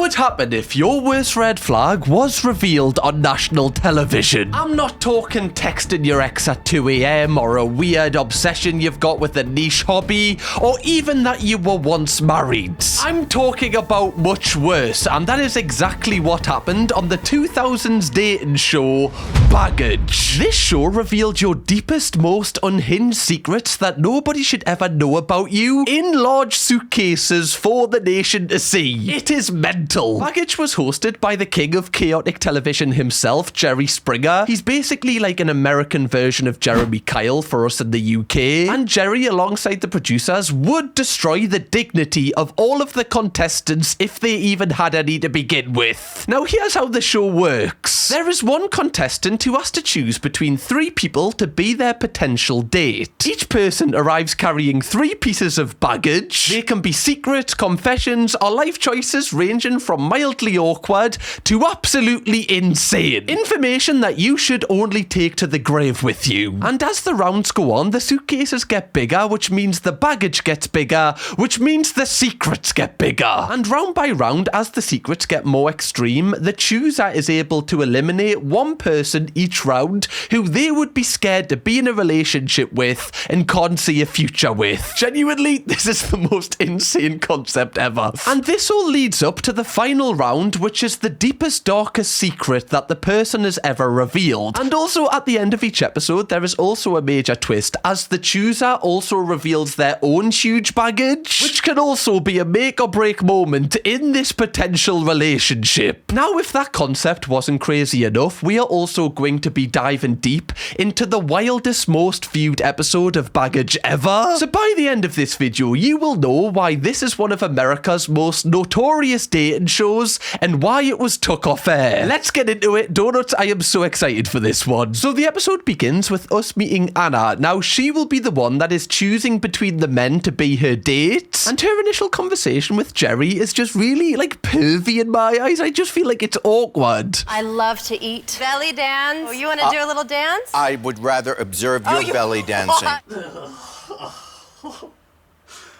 would happen if your worst red flag was revealed on national television? I'm not talking texting your ex at 2 a.m. or a weird obsession you've got with a niche hobby, or even that you were once married. I'm talking about much worse, and that is exactly what happened on the 2000s dating show Baggage. This show revealed your deepest, most unhinged secrets that nobody should ever know about you in large suitcases for the nation to see. It is mental. Baggage was hosted by the king of chaotic television himself, Jerry Springer. He's basically like an American version of Jeremy Kyle for us in the UK. And Jerry, alongside the producers, would destroy the dignity of all of the contestants if they even had any to begin with. Now, here's how the show works. There is one contestant who has to choose between 3 people to be their potential date. Each person arrives carrying 3 pieces of baggage. They can be secrets, confessions, or life choices ranging from mildly awkward to absolutely insane. Information that you should only take to the grave with you. And as the rounds go on, the suitcases get bigger, which means the baggage gets bigger, which means the secrets get bigger. And round by round, as the secrets get more extreme, the chooser is able to eliminate one person each round who they would be scared to be in a relationship with and can't see a future with. Genuinely, this is the most insane concept ever. And this all leads up to the final round, which is the deepest, darkest secret that the person has ever revealed. And also at the end of each episode, there is also a major twist, as the chooser also reveals their own huge baggage, which can also be a make or break moment in this potential relationship. Now, if that concept wasn't crazy enough, we are also going to be diving deep into the wildest, most viewed episode of Baggage ever. So by the end of this video, you will know why this is one of America's most notorious dating shows and why it was took off air. Let's get into it. Donuts, I am so excited for this one. So the episode begins with us meeting Anna. Now, she will be the one that is choosing between the men to be her date. And her initial conversation with Jerry is just really, like, pervy in my eyes. I just feel like it's awkward. I love to eat. Belly dance. Oh, you want to do a little dance? I would rather observe your belly dancing.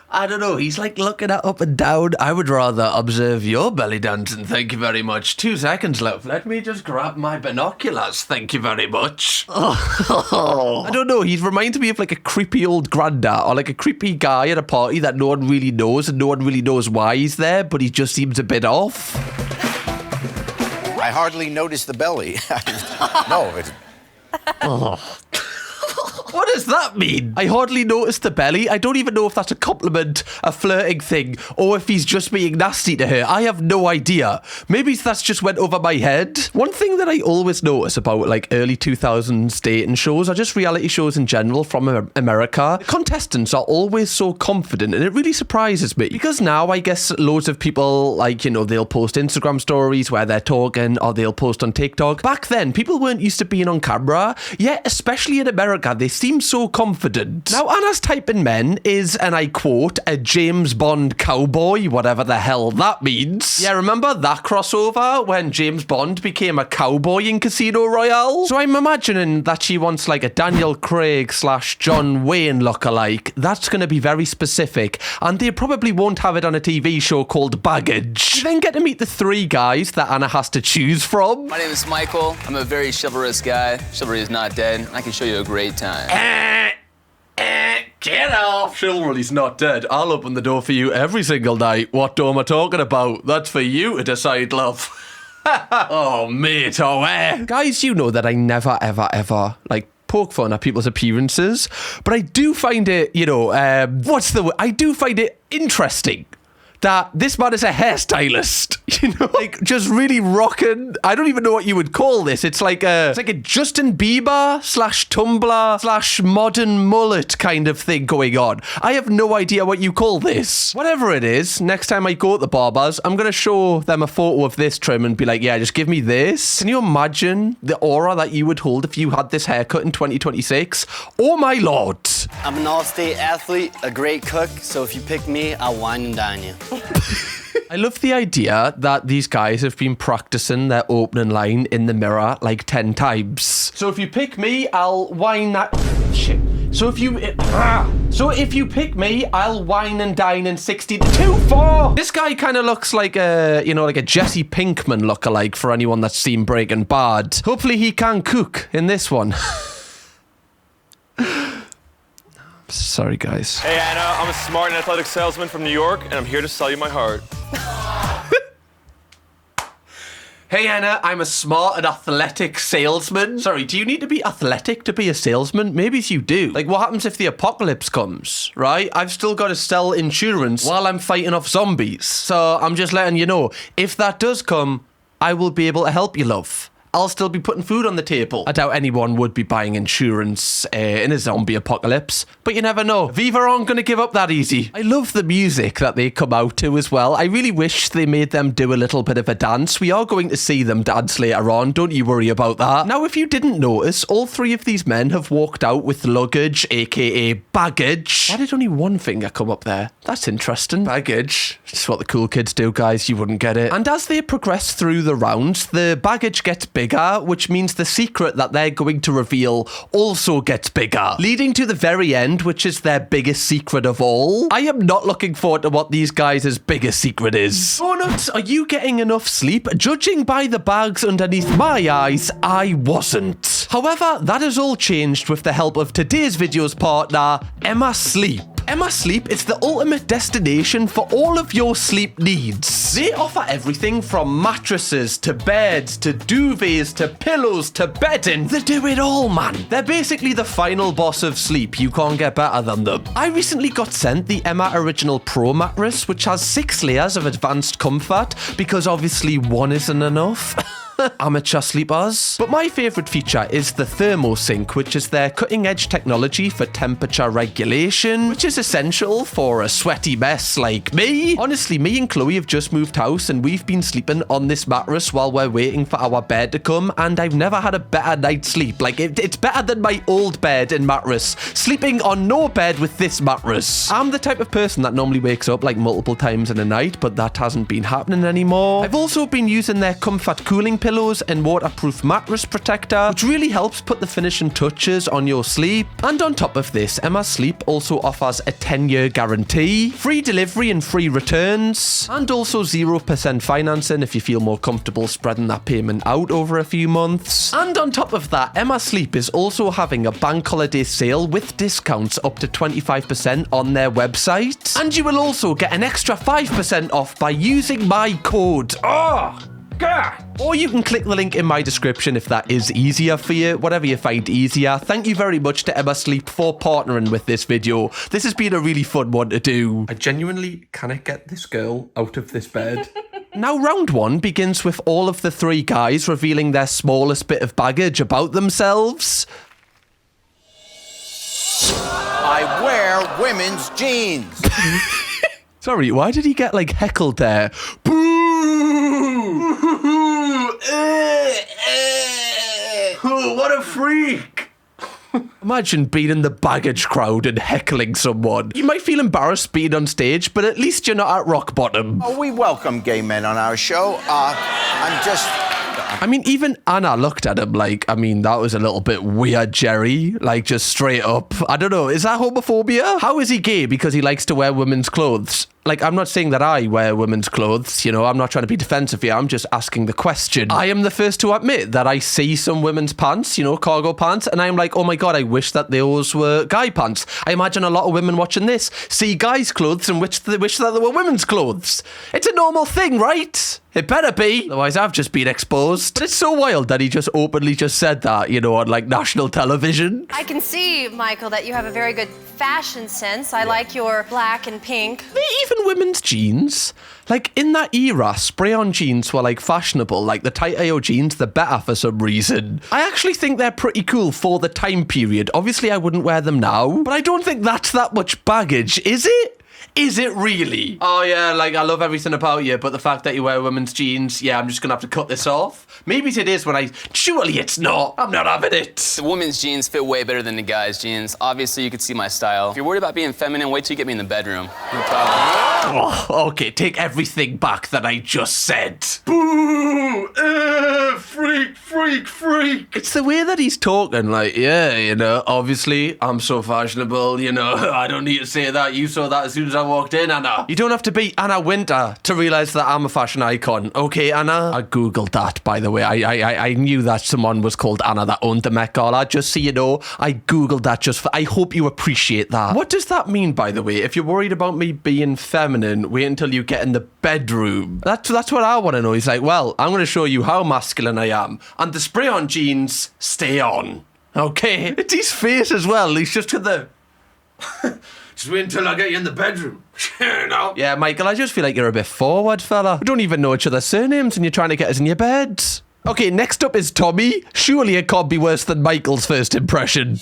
I don't know, he's like looking at up and down. I would rather observe your belly dancing, thank you very much. 2 seconds left. Let me just grab my binoculars, thank you very much. I don't know, he reminds me of like a creepy old granddad or like a creepy guy at a party that no one really knows and no one really knows why he's there, but he just seems a bit off. I hardly notice the belly. No, it's... Oh. What does that mean? I hardly noticed the belly. I don't even know if that's a compliment, a flirting thing, or if he's just being nasty to her. I have no idea. Maybe that's just went over my head. One thing that I always notice about like early 2000s dating shows, or just reality shows in general from America, contestants are always so confident, and it really surprises me. Because now I guess loads of people, like, you know, they'll post Instagram stories where they're talking, or they'll post on TikTok. Back then, people weren't used to being on camera, yet especially in America, they seem so confident. Now, Anna's type in men is, and I quote, a James Bond cowboy, whatever the hell that means. Yeah, remember that crossover when James Bond became a cowboy in Casino Royale? So I'm imagining that she wants like a Daniel Craig / John Wayne lookalike. That's going to be very specific, and they probably won't have it on a TV show called Baggage. You then get to meet the 3 guys that Anna has to choose from. My name is Michael. I'm a very chivalrous guy. Chivalry is not dead. I can show you a great time. Get off! Chivalry's not dead. I'll open the door for you every single night. What door am I talking about? That's for you to decide, love. Oh, mate, oh, Guys, you know that I never, ever, ever, like, poke fun at people's appearances, but I do find it, you know, I do find it interesting that this man is a hairstylist, you know, like just really rocking. I don't even know what you would call this. It's like a Justin Bieber / Tumblr / modern mullet kind of thing going on. I have no idea what you call this. Whatever it is, next time I go to the barbers, I'm going to show them a photo of this trim and be like, yeah, just give me this. Can you imagine the aura that you would hold if you had this haircut in 2026? Oh my lord. I'm an all-state athlete, a great cook, so if you pick me, I'll wine and dine you. I love the idea that these guys have been practicing their opening line in the mirror like 10 times. So if you pick me, I'll wine that... Shit. So if you pick me, I'll wine and dine in 62-4. This guy kind of looks like a, you know, like a Jesse Pinkman lookalike for anyone that's seen Breaking Bad. Hopefully he can cook in this one. Sorry, guys. Hey, Anna, I'm a smart and athletic salesman from New York, and I'm here to sell you my heart. Hey, Anna, I'm a smart and athletic salesman. Sorry, do you need to be athletic to be a salesman? Maybe you do. Like, what happens if the apocalypse comes, right? I've still got to sell insurance while I'm fighting off zombies. So I'm just letting you know, if that does come, I will be able to help you, love. I'll still be putting food on the table. I doubt anyone would be buying insurance in a zombie apocalypse, but you never know. Viva aren't going to give up that easy. I love the music that they come out to as well. I really wish they made them do a little bit of a dance. We are going to see them dance later on. Don't you worry about that. Now, if you didn't notice, all three of these men have walked out with luggage, aka baggage. Why did only one finger come up there? That's interesting. Baggage. It's what the cool kids do, guys. You wouldn't get it. And as they progress through the rounds, the baggage gets bigger, which means the secret that they're going to reveal also gets bigger, leading to the very end, which is their biggest secret of all. I am not looking forward to what these guys' biggest secret is. Donuts, are you getting enough sleep? Judging by the bags underneath my eyes, I wasn't. However, that has all changed with the help of today's video's partner, Emma Sleep. Emma Sleep is the ultimate destination for all of your sleep needs. They offer everything from mattresses to beds to duvets to pillows to bedding. They do it all, man. They're basically the final boss of sleep. You can't get better than them. I recently got sent the Emma Original Pro mattress, which has 6 layers of advanced comfort, because obviously one isn't enough. Amateur sleepers. But my favourite feature is the ThermoSync, which is their cutting-edge technology for temperature regulation, which is essential for a sweaty mess like me. Honestly, me and Chloe have just moved house and we've been sleeping on this mattress while we're waiting for our bed to come, and I've never had a better night's sleep. Like, it's better than my old bed and mattress. Sleeping on no bed with this mattress. I'm the type of person that normally wakes up like multiple times in a night, but that hasn't been happening anymore. I've also been using their comfort cooling pillows and waterproof mattress protector, which really helps put the finishing touches on your sleep. And on top of this, Emma Sleep also offers a 10-year guarantee, free delivery and free returns, and also 0% financing if you feel more comfortable spreading that payment out over a few months. And on top of that, Emma Sleep is also having a bank holiday sale with discounts up to 25% on their website. And you will also get an extra 5% off by using my code. Or you can click the link in my description if that is easier for you, whatever you find easier. Thank you very much to Emma Sleep for partnering with this video. This has been a really fun one to do. I genuinely cannot get this girl out of this bed. Now, round one begins with all of the 3 guys revealing their smallest bit of baggage about themselves. I wear women's jeans. Sorry, why did he get, like, heckled there? Boo! Oh, what a freak! Imagine being in the baggage crowd and heckling someone. You might feel embarrassed being on stage, but at least you're not at rock bottom. Oh, we welcome gay men on our show. I mean, even Anna looked at him like, I mean, that was a little bit weird, Jerry. Like, just straight up. I don't know. Is that homophobia? How is he gay because he likes to wear women's clothes? Like, I'm not saying that I wear women's clothes, you know, I'm not trying to be defensive here, I'm just asking the question. I am the first to admit that I see some women's pants, you know, cargo pants, and I'm like, oh my god, I wish that those were guy pants. I imagine a lot of women watching this see guys' clothes and wish that they were women's clothes. It's a normal thing, right? It better be, otherwise I've just been exposed. But it's so wild that he just openly just said that, you know, on like national television. I can see, Michael, that you have a very good fashion sense. I like your black and pink. Even women's jeans, like in that era, spray-on jeans were like fashionable. Like the tighter your jeans, the better for some reason. I actually think they're pretty cool for the time period. Obviously I wouldn't wear them now, but I don't think that's that much baggage, is it? Is it really? Oh yeah, like I love everything about you, but the fact that you wear women's jeans, yeah, I'm just gonna have to cut this off. Maybe it is when surely it's not. I'm not having it. The women's jeans fit way better than the guys' jeans. Obviously, you can see my style. If you're worried about being feminine, wait till you get me in the bedroom. No problem. Oh, okay, take everything back that I just said. Boo! Freak! freak. It's the way that he's talking, like, yeah, you know, obviously, I'm so fashionable, you know, I don't need to say that. You saw that as soon as I walked in, Anna. You don't have to be Anna Winter to realise that I'm a fashion icon. Okay, Anna? I googled that, by the way. I knew that someone was called Anna that owned the Met Gala, just so you know. I googled that just for... I hope you appreciate that. What does that mean, by the way? If you're worried about me being feminine, wait until you get in the bedroom. That's what I want to know. He's like, well, I'm going to show you how masculine I am. And the spray-on jeans stay on. Okay? It's his face as well. He's just got the... Just wait until I get you in the bedroom. No. Yeah, Michael, I just feel like you're a bit forward, fella. We don't even know each other's surnames and you're trying to get us in your beds. Okay, next up is Tommy. Surely it can't be worse than Michael's first impression.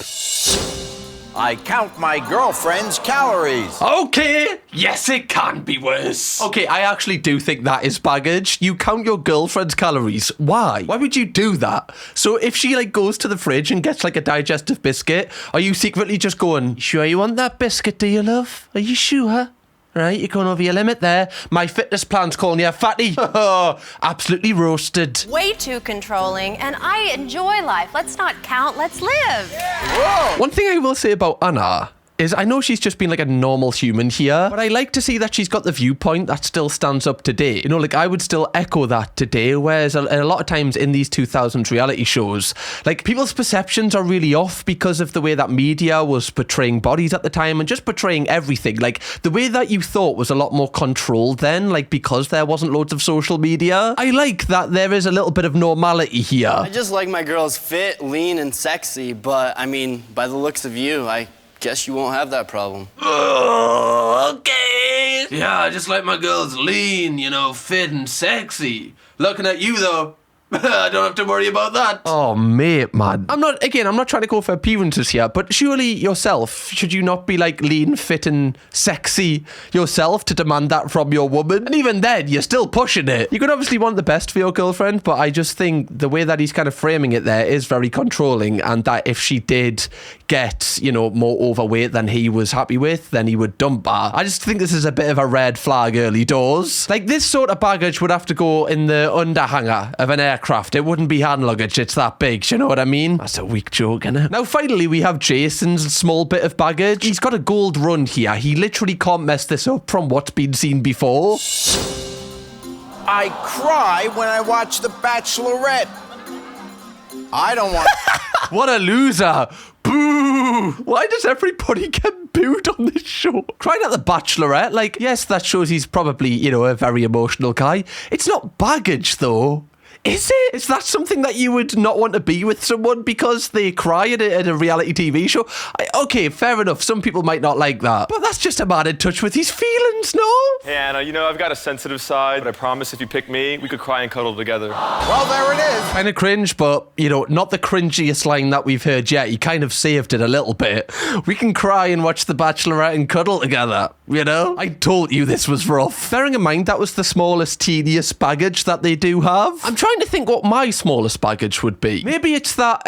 I count my girlfriend's calories. Okay, yes, it can be worse. Okay, I actually do think that is baggage. You count your girlfriend's calories. Why? Why would you do that? So if she like goes to the fridge and gets like a digestive biscuit, are you secretly just going, sure you want that biscuit, do you, love? Are you sure? Right, you're going over your limit there. My fitness plan's calling you a fatty. Absolutely roasted. Way too controlling, and I enjoy life. Let's not count, let's live. Whoa. One thing I will say about Anna is I know she's just been like a normal human here, but I like to see that she's got the viewpoint that still stands up today. You know, like I would still echo that today, whereas a lot of times in these 2000s reality shows, like people's perceptions are really off because of the way that media was portraying bodies at the time and just portraying everything. Like the way that you thought was a lot more controlled then, like because there wasn't loads of social media. I like that there is a little bit of normality here. I just like my girls fit, lean, and sexy, but I mean, by the looks of you, I guess you won't have that problem. Oh, okay. Yeah, I just like my girls lean, you know, fit and sexy. Looking at you, though, I don't have to worry about that. Oh, mate, man. I'm not trying to go for appearances here, but surely yourself, should you not be like lean, fit and sexy yourself to demand that from your woman? And even then, you're still pushing it. You could obviously want the best for your girlfriend, but I just think the way that he's kind of framing it there is very controlling, and that if she did get, you know, more overweight than he was happy with, then he would dump her. I just think this is a bit of a red flag early doors. Like, this sort of baggage would have to go in the underhanger of an aircraft. It wouldn't be hand luggage, it's that big, do you know what I mean? That's a weak joke, innit? Now, finally, we have Jason's small bit of baggage. He's got a gold run here. He literally can't mess this up from what's been seen before. I cry when I watch The Bachelorette. I don't want... What a loser. Boo! Why does everybody get booed on this show? Crying at The Bachelorette, like, yes, that shows he's probably, you know, a very emotional guy. It's not baggage, though. Is it? Is that something that you would not want to be with someone because they cry at a reality TV show? Okay, fair enough. Some people might not like that. But that's just a man in touch with his feelings, no? Hey, Anna, you know, I've got a sensitive side, but I promise if you pick me, we could cry and cuddle together. Well, there it is. Kind of cringe, but, you know, not the cringiest line that we've heard yet. He kind of saved it a little bit. We can cry and watch The Bachelorette and cuddle together, you know? I told you this was rough. Bearing in mind that was the smallest, teeniest baggage that they do have. I'm trying to think what my smallest baggage would be. Maybe it's that,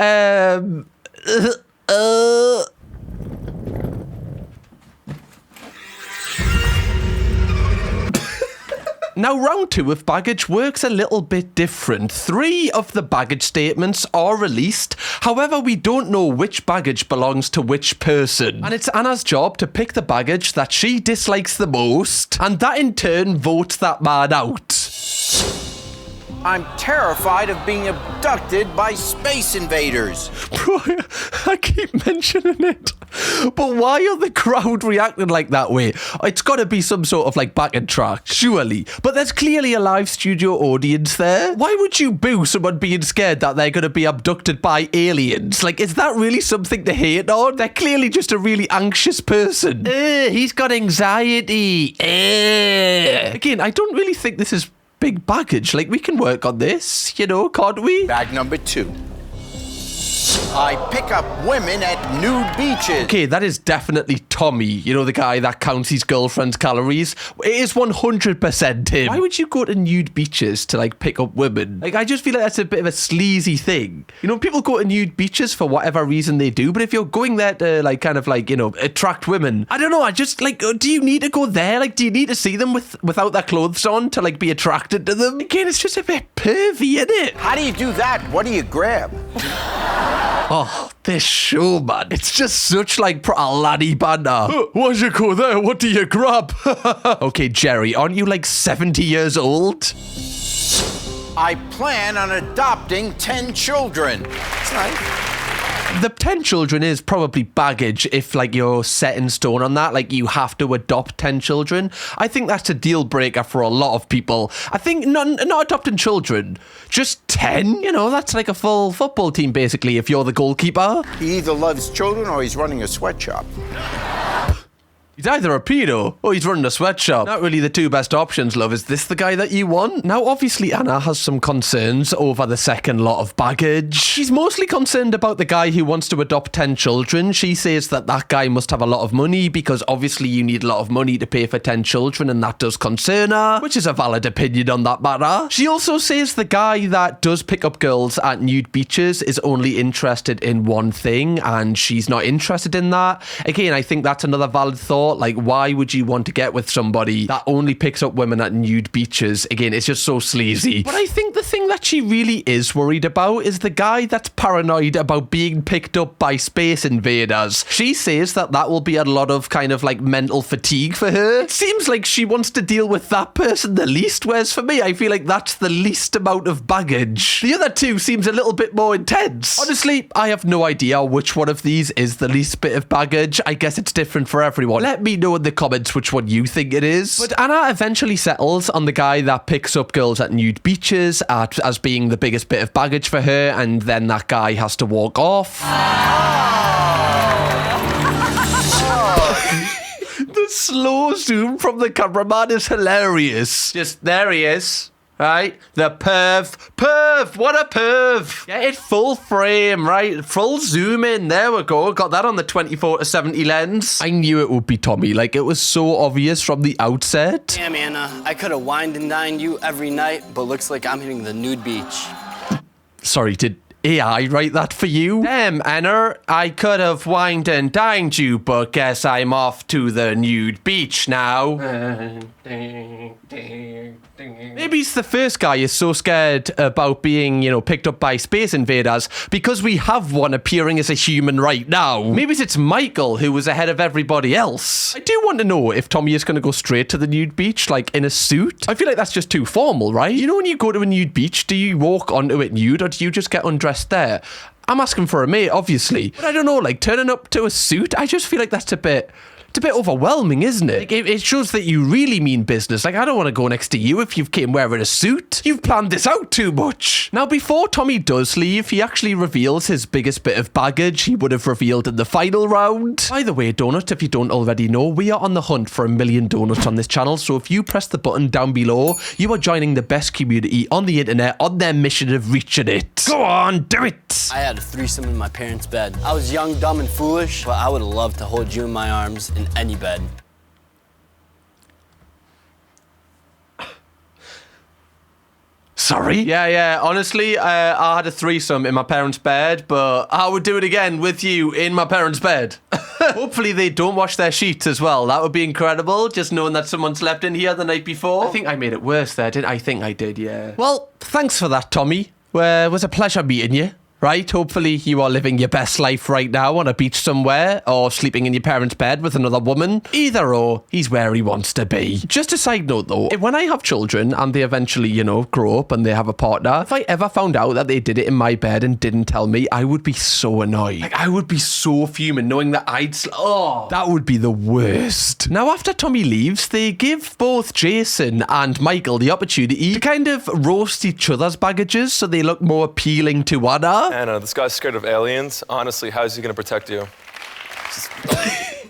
Now, round 2 of baggage works a little bit different. 3 of the baggage statements are released. However, we don't know which baggage belongs to which person. And it's Anna's job to pick the baggage that she dislikes the most, and that in turn votes that man out. I'm terrified of being abducted by space invaders. Bro, I keep mentioning it. But why are the crowd reacting like that way? It's got to be some sort of like backing track, surely. But there's clearly a live studio audience there. Why would you boo someone being scared that they're going to be abducted by aliens? Like, is that really something to hate on? They're clearly just a really anxious person. He's got anxiety. Again, I don't really think this is big baggage. Like, we can work on this, you know, can't we? Bag number 2. I pick up women at nude beaches. Okay, that is definitely Tommy. You know, the guy that counts his girlfriend's calories. It is 100% him. Why would you go to nude beaches to, like, pick up women? Like, I just feel like that's a bit of a sleazy thing. You know, people go to nude beaches for whatever reason they do, but if you're going there to, like, kind of, like, you know, attract women, I don't know, I just, like, do you need to go there? Like, do you need to see them without their clothes on to, like, be attracted to them? Again, it's just a bit pervy, isn't it? How do you do that? What do you grab? Oh, this show, man. It's just such, like, a laddie banter. Why'd you go there? What do you grab? Okay, Jerry, aren't you, like, 70 years old? I plan on adopting 10 children. That's nice. The 10 children is probably baggage if, like, you're set in stone on that. Like, you have to adopt 10 children. I think that's a deal breaker for a lot of people. I think not adopting children, just 10. You know, that's like a full football team, basically, if you're the goalkeeper. He either loves children or he's running a sweatshop. He's either a pedo or he's running a sweatshop. Not really the two best options, love. Is this the guy that you want? Now, obviously, Anna has some concerns over the second lot of baggage. She's mostly concerned about the guy who wants to adopt 10 children. She says that that guy must have a lot of money because obviously you need a lot of money to pay for 10 children, and that does concern her, which is a valid opinion on that matter. She also says the guy that does pick up girls at nude beaches is only interested in one thing, and she's not interested in that. Again, I think that's another valid thought. Like, why would you want to get with somebody that only picks up women at nude beaches? Again, it's just so sleazy. But I think the thing that she really is worried about is the guy that's paranoid about being picked up by space invaders. She says that that will be a lot of kind of like mental fatigue for her. It seems like she wants to deal with that person the least, whereas for me, I feel like that's the least amount of baggage. The other two seems a little bit more intense. Honestly, I have no idea which one of these is the least bit of baggage. I guess it's different for everyone. Let me know in the comments which one you think it is. But Anna eventually settles on the guy that picks up girls at nude beaches as being the biggest bit of baggage for her, and then that guy has to walk off. The slow zoom from the cameraman is hilarious. Just, there he is. Right? The perv. What a perv. Get it full frame, right? Full zoom in. There we go. Got that on the 24-70 lens. I knew it would be Tommy. Like, it was so obvious from the outset. Damn, Anna, I could have wined and dined you every night, but looks like I'm hitting the nude beach. Sorry, did AI write that for you? Damn, Anna, I could have wined and dined you, but guess I'm off to the nude beach now. Maybe it's the first guy is so scared about being, you know, picked up by space invaders because we have one appearing as a human right now. Maybe it's Michael who was ahead of everybody else. I do want to know if Tommy is going to go straight to the nude beach, like in a suit. I feel like that's just too formal, right? You know, when you go to a nude beach, do you walk onto it nude or do you just get undressed there? I'm asking for a mate, obviously. But I don't know, like turning up to a suit, I just feel like that's a bit overwhelming, isn't it? Like, it shows that you really mean business. Like, I don't want to go next to you if you've came wearing a suit. You've planned this out too much. Now, before Tommy does leave, he actually reveals his biggest bit of baggage he would have revealed in the final round. By the way, Donut, if you don't already know, we are on the hunt for 1 million donuts on this channel, so if you press the button down below, you are joining the best community on the internet on their mission of reaching it. Go on, do it! I had a threesome in my parents' bed. I was young, dumb, and foolish, but I would have loved to hold you in my arms in any bed. Sorry? Yeah, honestly, I had a threesome in my parents' bed, but I would do it again with you in my parents' bed. Hopefully they don't wash their sheets as well. That would be incredible, just knowing that someone slept in here the night before. I think I made it worse there, didn't I? I think I did, yeah. Well, thanks for that, Tommy. It was a pleasure meeting you. Right? Hopefully you are living your best life right now on a beach somewhere or sleeping in your parents' bed with another woman. Either or, he's where he wants to be. Just a side note though, when I have children and they eventually, you know, grow up and they have a partner, if I ever found out that they did it in my bed and didn't tell me, I would be so annoyed. Like, I would be so fuming knowing that that would be the worst. Now, after Tommy leaves, they give both Jason and Michael the opportunity to kind of roast each other's baggages so they look more appealing to Anna. Anna, this guy's scared of aliens. Honestly, how is he going to protect you?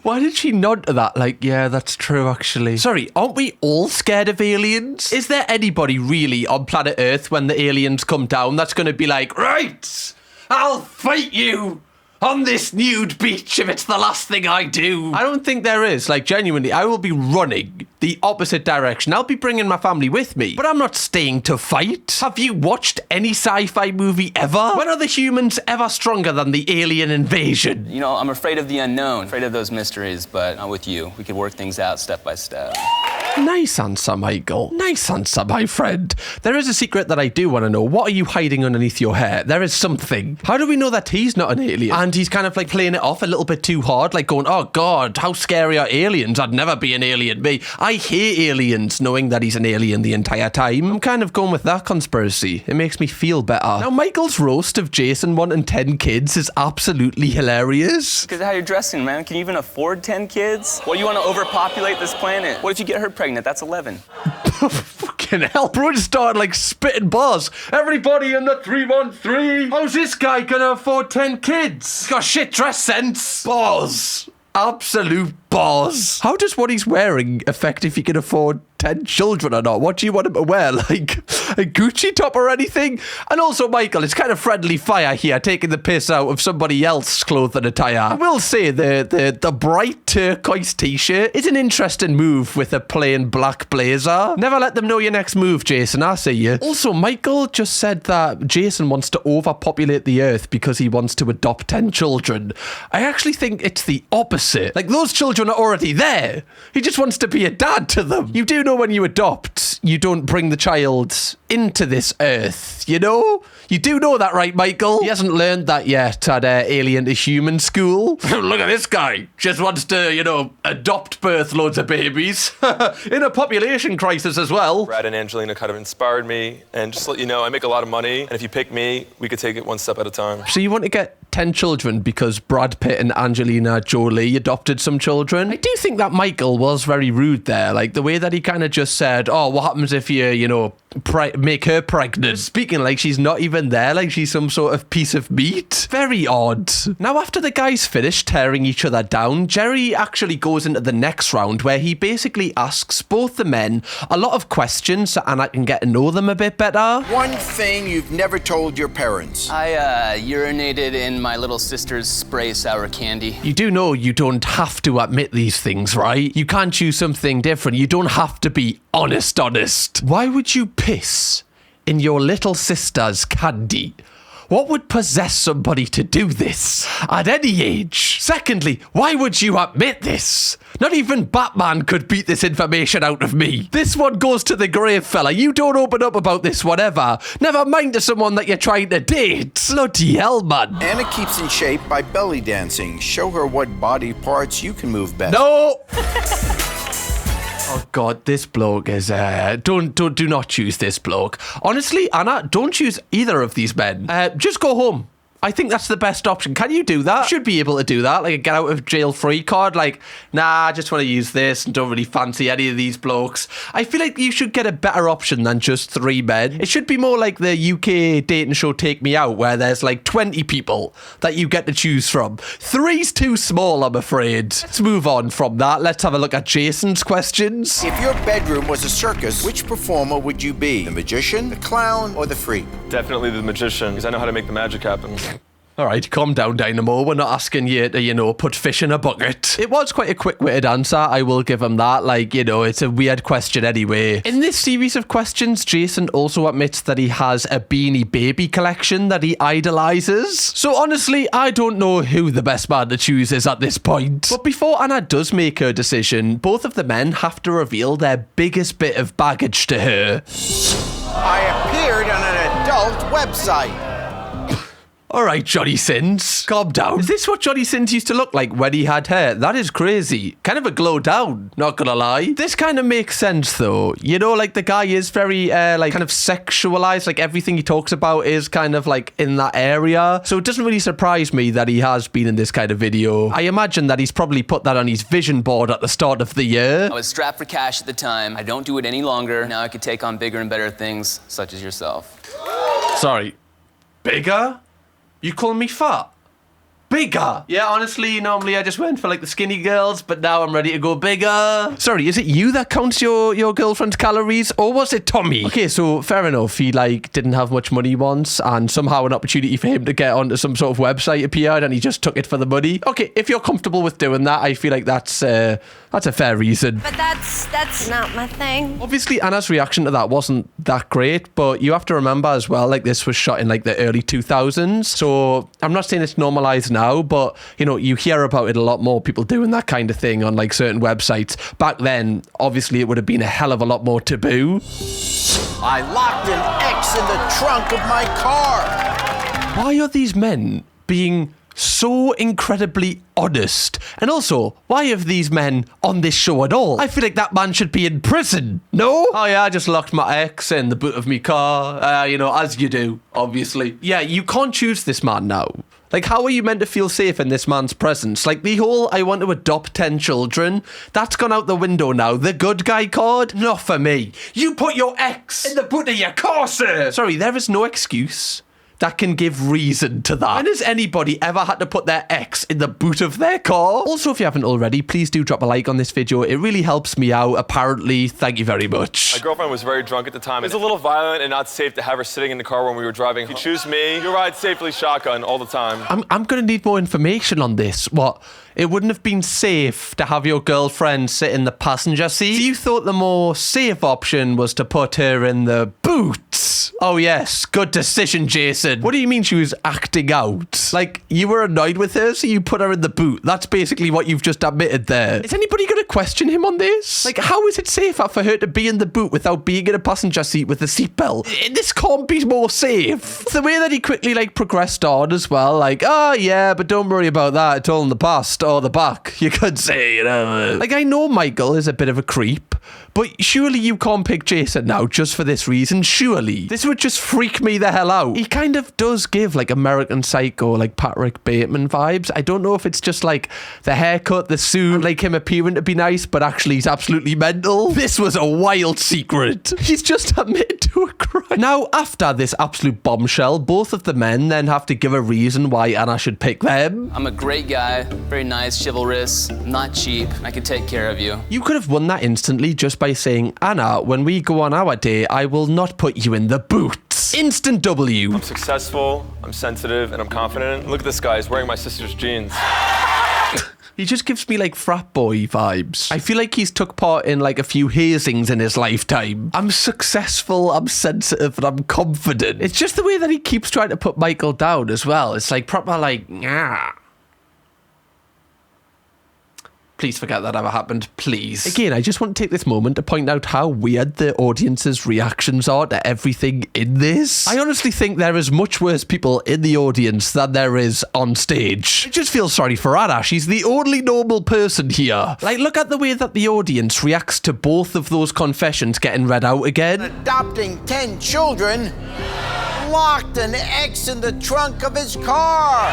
Why did she nod to that? Like, yeah, that's true, actually. Sorry, aren't we all scared of aliens? Is there anybody really on planet Earth when the aliens come down that's going to be like, right, I'll fight you? on this nude beach if it's the last thing I do. I don't think there is. Like, genuinely, I will be running the opposite direction. I'll be bringing my family with me, but I'm not staying to fight. Have you watched any sci-fi movie ever? When are the humans ever stronger than the alien invasion? You know, I'm afraid of the unknown, afraid of those mysteries, but not with you. We could work things out step by step. Nice answer, Michael. Nice answer, my friend. There is a secret that I do want to know. What are you hiding underneath your hair? There is something. How do we know that he's not an alien? And he's kind of like playing it off a little bit too hard, like going, oh God, how scary are aliens? I'd never be an alien, me. I hate aliens, knowing that he's an alien the entire time. I'm kind of going with that conspiracy. It makes me feel better. Now, Michael's roast of Jason wanting 10 kids is absolutely hilarious. Because of how you're dressing, man. Can you even afford 10 kids? What, do you want to overpopulate this planet? What if you get her pregnant? That's 11. Fucking hell, bro, just started like spitting bars. Everybody in the 313. How's this guy gonna afford 10 kids? He's got shit dress sense. Bars. Absolute bars. How does what he's wearing affect if he can afford 10 children or not? What do you want him to wear? Like a Gucci top or anything? And also, Michael, it's kind of friendly fire here, taking the piss out of somebody else's clothing attire. I will say the bright turquoise t-shirt is an interesting move with a plain black blazer. Never let them know your next move, Jason. I see you. Also, Michael just said that Jason wants to overpopulate the earth because he wants to adopt 10 children. I actually think it's the opposite. Like, those children are already there. He just wants to be a dad to them. You do know when you adopt, you don't bring the child into this earth, you know? You do know that, right, Michael? He hasn't learned that yet at Alien to Human School. Look at this guy. Just wants to, you know, adopt birth loads of babies. In a population crisis as well. Brad and Angelina kind of inspired me. And just to let you know, I make a lot of money. And if you pick me, we could take it one step at a time. So you want to get 10 children because Brad Pitt and Angelina Jolie adopted some children? I do think that Michael was very rude there. Like, the way that he kind of just said, oh, what happens if you know, make her pregnant? Speaking like she's not even there, like she's some sort of piece of meat. Very odd. Now, after the guys finish tearing each other down, Jerry actually goes into the next round where he basically asks both the men a lot of questions so Anna can get to know them a bit better. One thing you've never told your parents. I urinated in my little sister's spray sour candy. You do know you don't have to admit these things, right? You can't choose something different. You don't have to be honest. Why would you piss in your little sister's candy? What would possess somebody to do this at any age? Secondly, why would you admit this? Not even Batman could beat this information out of me. This one goes to the grave, fella. You don't open up about this whatever. Never mind to someone that you're trying to date. Bloody hell, man. Anna keeps in shape by belly dancing. Show her what body parts you can move best. No! Oh God, this bloke is do not choose this bloke. Honestly, Anna, don't choose either of these men. Just go home. I think that's the best option. Can you do that? Should be able to do that, like a get out of jail free card. Like, nah, I just want to use this and don't really fancy any of these blokes. I feel like you should get a better option than just 3 men. It should be more like the UK dating show Take Me Out, where there's like 20 people that you get to choose from. 3's too small, I'm afraid. Let's move on from that. Let's have a look at Jason's questions. If your bedroom was a circus, which performer would you be? The magician, the clown, or the freak? Definitely the magician, because I know how to make the magic happen. All right, calm down, Dynamo. We're not asking you to, you know, put fish in a bucket. It was quite a quick-witted answer. I will give him that. Like, you know, it's a weird question anyway. In this series of questions, Jason also admits that he has a Beanie Baby collection that he idolizes. So honestly, I don't know who the best man to choose is at this point. But before Anna does make her decision, both of the men have to reveal their biggest bit of baggage to her. I appeared on an adult website. All right, Johnny Sins, calm down. Is this what Johnny Sins used to look like when he had hair? That is crazy. Kind of a glow down, not gonna lie. This kind of makes sense, though. You know, like, the guy is very, like, kind of sexualized. Like, everything he talks about is kind of, like, in that area. So it doesn't really surprise me that he has been in this kind of video. I imagine that he's probably put that on his vision board at the start of the year. I was strapped for cash at the time. I don't do it any longer. Now I could take on bigger and better things, such as yourself. Sorry. Bigger? You calling me fat? bigger. Yeah, honestly, normally I just went for like the skinny girls, but now I'm ready to go bigger. Sorry, is it you that counts your girlfriend's calories, or was it Tommy? Okay, so fair enough. He like didn't have much money once, and somehow an opportunity for him to get onto some sort of website appeared, and he just took it for the money. Okay, if you're comfortable with doing that, I feel like that's a fair reason. But that's not my thing. Obviously, Anna's reaction to that wasn't that great, but you have to remember as well, like this was shot in like the early 2000s, so I'm not saying it's normalized now, but you know, you hear about it a lot more, people doing that kind of thing on like certain websites. Back then, obviously, it would have been a hell of a lot more taboo. I locked an X in the trunk of my car. Why are these men being so incredibly honest? And also, why have these men on this show at all? I feel like that man should be in prison. No? Oh yeah, I just locked my ex in the boot of me car. You know, as you do, obviously. Yeah, you can't choose this man now. Like, how are you meant to feel safe in this man's presence? Like, the whole I want to adopt 10 children, that's gone out the window now. The good guy card? Not for me. You put your ex in the boot of your car, sir. Sorry, there is no excuse that can give reason to that. When has anybody ever had to put their ex in the boot of their car? Also, if you haven't already, please do drop a like on this video. It really helps me out, apparently. Thank you very much. My girlfriend was very drunk at the time. It was a little violent and not safe to have her sitting in the car when we were driving. If you choose me, you ride safely shotgun all the time. I'm going to need more information on this. What? It wouldn't have been safe to have your girlfriend sit in the passenger seat? So you thought the more safe option was to put her in the boot? Oh yes, good decision, Jason. What do you mean she was acting out? Like, you were annoyed with her, so you put her in the boot. That's basically what you've just admitted there. Is anybody going to question him on this? Like, how is it safer for her to be in the boot without being in a passenger seat with a seatbelt? This can't be more safe. It's the way that he quickly, like, progressed on as well. Like, oh yeah, but don't worry about that. It's all in the past or the back, you could say, you know. Like, I know Michael is a bit of a creep, but surely you can't pick Jason now just for this reason, surely. This would just freak me the hell out. He kind of does give like American Psycho, like Patrick Bateman vibes. I don't know if it's just like the haircut, the suit, like him appearing to be nice, but actually he's absolutely mental. This was a wild secret. He's just admitted to a crime. Now, after this absolute bombshell, both of the men then have to give a reason why Anna should pick them. I'm a great guy, very nice, chivalrous, not cheap. I can take care of you. You could have won that instantly just by saying, Anna, when we go on our date, I will not put you in the boot. Instant W. I'm successful, I'm sensitive, and I'm confident. Look at this guy, he's wearing my sister's jeans. He just gives me like frat boy vibes. I feel like he's took part in like a few hazings in his lifetime. I'm successful, I'm sensitive, and I'm confident. It's just the way that he keeps trying to put Michael down as well. It's like proper like, nah. Please forget that ever happened, please. Again, I just want to take this moment to point out how weird the audience's reactions are to everything in this. I honestly think there is much worse people in the audience than there is on stage. I just feel sorry for Anna. She's the only normal person here. Like, look at the way that the audience reacts to both of those confessions getting read out again. Adopting 10 children, locked an X in the trunk of his car.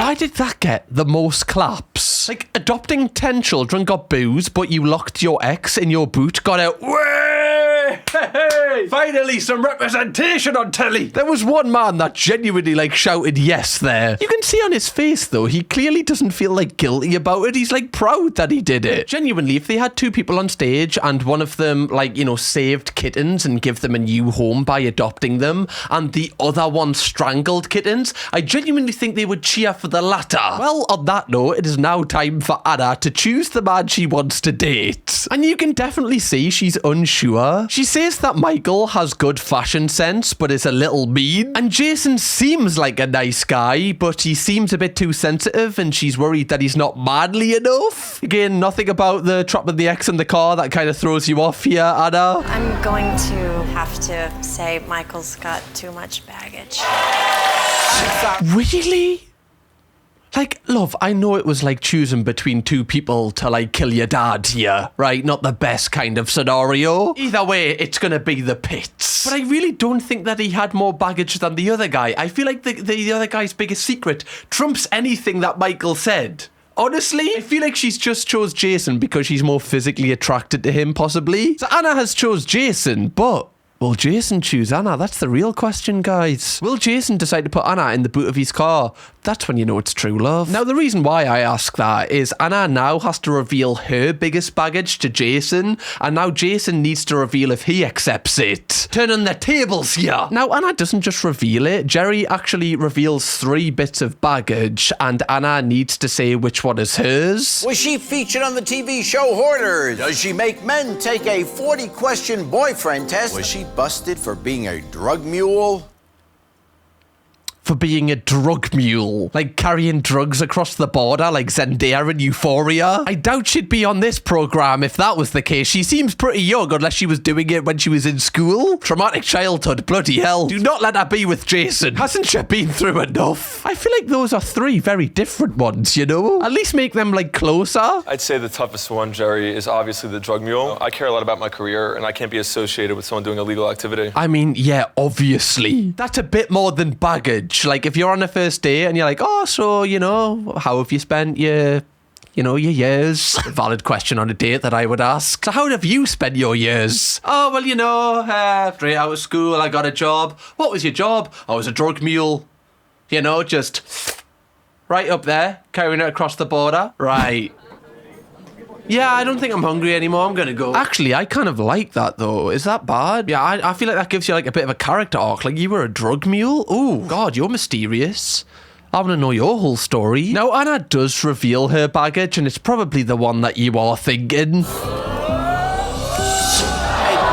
Why did that get the most claps? Like, adopting 10 children got boos, but you locked your ex in your boot, got out, way! Hey, finally some representation on telly. There was one man that genuinely like shouted yes there. You can see on his face though, he clearly doesn't feel like guilty about it. He's like proud that he did it. Genuinely, if they had two people on stage and one of them like, you know, saved kittens and give them a new home by adopting them, and the other one strangled kittens, I genuinely think they would cheer for the latter. Well, on that note, it is now time for Anna to choose the man she wants to date. And you can definitely see she's unsure. She says that Michael has good fashion sense, but is a little mean. And Jason seems like a nice guy, but he seems a bit too sensitive, and she's worried that he's not manly enough. Again, nothing about the trapping the ex in the car that kind of throws you off here, Anna. I'm going to have to say Michael's got too much baggage. Really? Like, love, I know it was like choosing between two people to like kill your dad here, right? Not the best kind of scenario. Either way, it's gonna be the pits. But I really don't think that he had more baggage than the other guy. I feel like the other guy's biggest secret trumps anything that Michael said. Honestly, I feel like she's just chose Jason because she's more physically attracted to him, possibly. So Anna has chose Jason, but Will Jason choose Anna? That's the real question, guys. Will Jason decide to put Anna in the boot of his car? That's when you know it's true love. Now, the reason why I ask that is Anna now has to reveal her biggest baggage to Jason, and now Jason needs to reveal if he accepts it. Turning the tables here. Now, Anna doesn't just reveal it. Jerry actually reveals 3 bits of baggage, and Anna needs to say which one is hers. Was she featured on the TV show Hoarder? Does she make men take a 40-question boyfriend test? Was she busted for being a drug mule? For being a drug mule, like carrying drugs across the border like Zendaya in Euphoria. I doubt she'd be on this program if that was the case. She seems pretty young unless she was doing it when she was in school. Traumatic childhood, bloody hell. Do not let her be with Jason. Hasn't she been through enough? I feel like those are 3 very different ones, you know? At least make them like closer. I'd say the toughest one, Jerry, is obviously the drug mule. I care a lot about my career, and I can't be associated with someone doing illegal activity. I mean, yeah, obviously. That's a bit more than baggage. Like, if you're on a first date and you're like, oh, so, you know, how have you spent your years? Valid question on a date that I would ask. So how have you spent your years? Oh, well, you know, straight out of school, I got a job. What was your job? I was a drug mule. You know, just right up there, carrying it across the border. Right. Yeah, I don't think I'm hungry anymore. I'm gonna go. Actually, I kind of like that, though. Is that bad? Yeah, I feel like that gives you, like, a bit of a character arc. Like, you were a drug mule? Ooh, God, you're mysterious. I want to know your whole story. Now, Anna does reveal her baggage, and it's probably the one that you are thinking.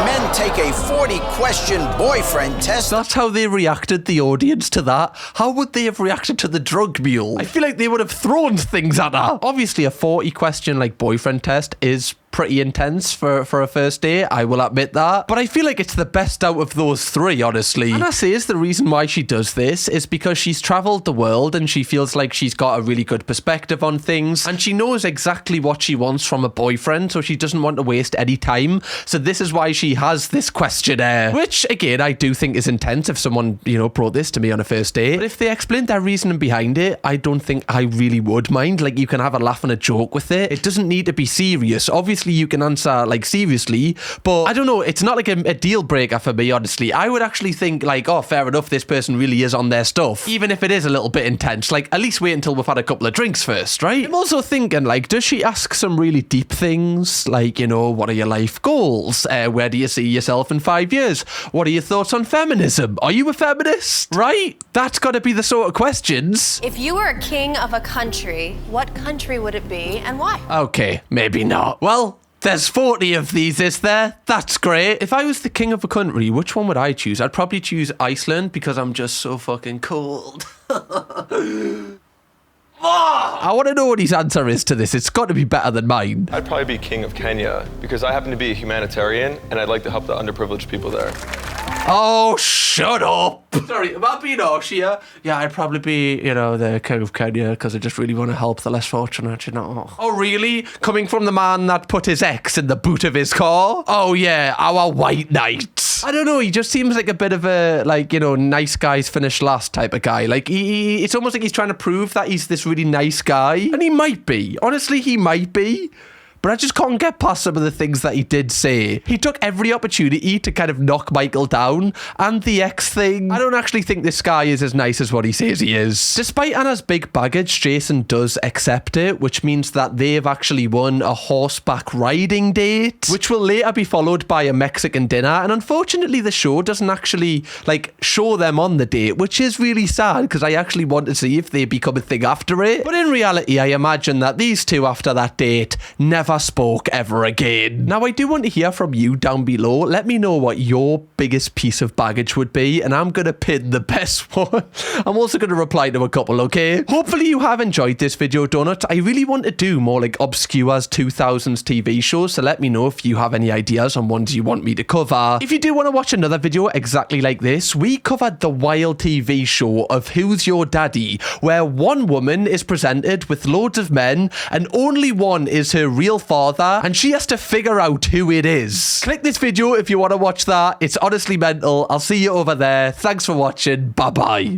Men take a 40-question boyfriend test. That's how they reacted, the audience, to that. How would they have reacted to the drug mule? I feel like they would have thrown things at her. Obviously, a 40-question, like, boyfriend test is pretty intense for a first date, I will admit that. But I feel like it's the best out of those 3, honestly. And I say the reason why she does this is because she's travelled the world and she feels like she's got a really good perspective on things, and she knows exactly what she wants from a boyfriend, so she doesn't want to waste any time. So this is why she has this questionnaire, which, again, I do think is intense if someone, you know, brought this to me on a first date. But if they explained their reasoning behind it, I don't think I really would mind. Like, you can have a laugh and a joke with it. It doesn't need to be serious. Obviously, you can answer, like, seriously, but I don't know, it's not like a deal breaker for me, honestly. I would actually think, like, oh, fair enough, this person really is on their stuff, even if it is a little bit intense. Like, at least wait until we've had a couple of drinks first, right? I'm also thinking, like, does she ask some really deep things? Like, you know, what are your life goals? Where do you see yourself in 5 years? What are your thoughts on feminism? Are you a feminist? Right? That's got to be the sort of questions. If you were a king of a country, what country would it be and why? Okay, maybe not. Well, there's 40 of these, is there? That's great. If I was the king of a country, which one would I choose? I'd probably choose Iceland because I'm just so fucking cold. I want to know what his answer is to this. It's got to be better than mine. I'd probably be king of Kenya because I happen to be a humanitarian and I'd like to help the underprivileged people there. Oh, shut up. Sorry, am I being harsh here? Yeah, I'd probably be, you know, the king of Kenya because I just really want to help the less fortunate, you know. Oh, really? Coming from the man that put his ex in the boot of his car? Oh, yeah, our white knight. I don't know, he just seems like a bit of a, like, you know, nice guys finish last type of guy. Like, it's almost like he's trying to prove that he's this really nice guy. And he might be. Honestly, he might be. But I just can't get past some of the things that he did say. He took every opportunity to kind of knock Michael down, and the ex thing. I don't actually think this guy is as nice as what he says he is. Despite Anna's big baggage, Jason does accept it, which means that they've actually won a horseback riding date, which will later be followed by a Mexican dinner. And unfortunately, the show doesn't actually, like, show them on the date, which is really sad because I actually want to see if they become a thing after it. But in reality, I imagine that these two after that date never spoke ever again. Now, I do want to hear from you down below. Let me know what your biggest piece of baggage would be, and I'm going to pin the best one. I'm also going to reply to a couple, okay? Hopefully you have enjoyed this video, Donut. I really want to do more like obscures 2000s TV shows, so let me know if you have any ideas on ones you want me to cover. If you do want to watch another video exactly like this, we covered the wild TV show of Who's Your Daddy, where one woman is presented with loads of men, and only one is her real father, and she has to figure out who it is. Click this video if you want to watch that. It's honestly mental. I'll see you over there. Thanks for watching. Bye bye.